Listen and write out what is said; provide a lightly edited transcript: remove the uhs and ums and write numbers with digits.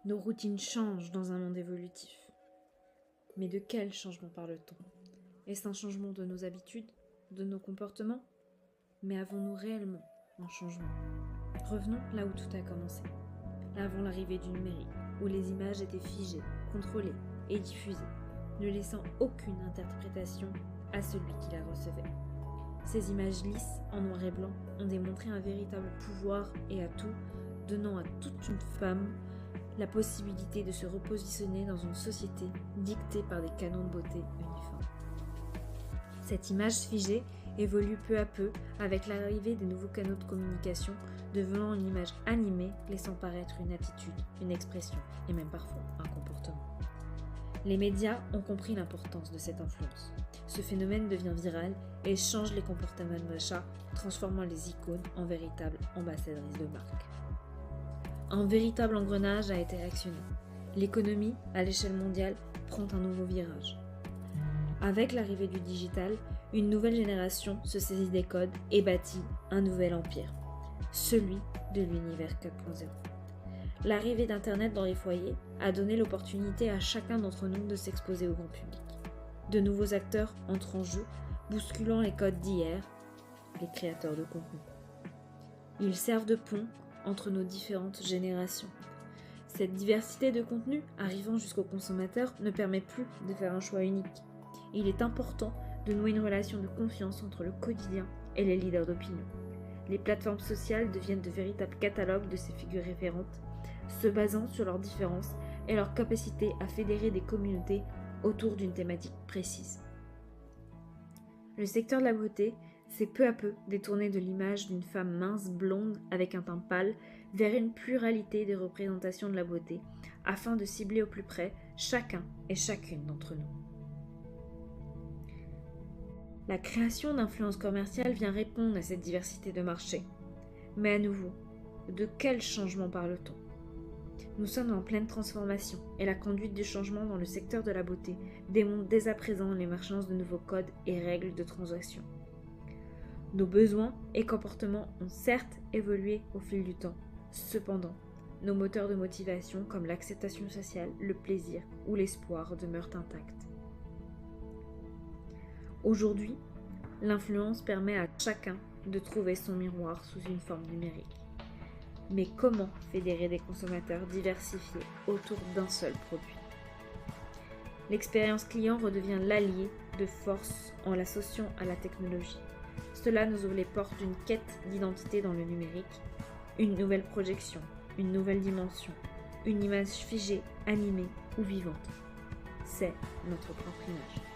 Nos routines changent dans un monde évolutif. Mais de quel changement parle-t-on? Est-ce un changement de nos habitudes, de nos comportements? Mais avons-nous réellement un changement? Revenons là où tout a commencé, avant l'arrivée du numérique, où les images étaient figées, contrôlées et diffusées, ne laissant aucune interprétation à celui qui la recevait. Ces images lisses, en noir et blanc, ont démontré un véritable pouvoir et atout, donnant à toute une femme la possibilité de se repositionner dans une société dictée par des canons de beauté uniformes. Cette image figée évolue peu à peu avec l'arrivée des nouveaux canaux de communication, devenant une image animée, laissant paraître une attitude, une expression et même parfois un comportement. Les médias ont compris l'importance de cette influence. Ce phénomène devient viral et change les comportements d'achat, transformant les icônes en véritables ambassadrices de marque. Un véritable engrenage a été actionné. L'économie, à l'échelle mondiale, prend un nouveau virage. Avec l'arrivée du digital, une nouvelle génération se saisit des codes et bâtit un nouvel empire, celui de l'univers 4.0. L'arrivée d'Internet dans les foyers a donné l'opportunité à chacun d'entre nous de s'exposer au grand public. De nouveaux acteurs entrent en jeu, bousculant les codes d'hier, les créateurs de contenu. Ils servent de pont entre nos différentes générations. Cette diversité de contenus arrivant jusqu'au consommateur ne permet plus de faire un choix unique. Il est important de nouer une relation de confiance entre le quotidien et les leaders d'opinion. Les plateformes sociales deviennent de véritables catalogues de ces figures référentes, se basant sur leurs différences et leur capacité à fédérer des communautés autour d'une thématique précise. Le secteur de la beauté s'est peu à peu détourné de l'image d'une femme mince blonde avec un teint pâle vers une pluralité de représentations de la beauté, afin de cibler au plus près chacun et chacune d'entre nous. La création d'influences commerciales vient répondre à cette diversité de marché. Mais à nouveau, de quel changement parle-t-on? Nous sommes en pleine transformation et la conduite du changement dans le secteur de la beauté démontre dès à présent l'émergence de nouveaux codes et règles de transaction. Nos besoins et comportements ont certes évolué au fil du temps. Cependant, nos moteurs de motivation comme l'acceptation sociale, le plaisir ou l'espoir demeurent intacts. Aujourd'hui, l'influence permet à chacun de trouver son miroir sous une forme numérique. Mais comment fédérer des consommateurs diversifiés autour d'un seul produit? L'expérience client redevient l'allié de force en l'associant à la technologie. Cela nous ouvre les portes d'une quête d'identité dans le numérique, une nouvelle projection, une nouvelle dimension, une image figée, animée ou vivante. C'est notre propre image.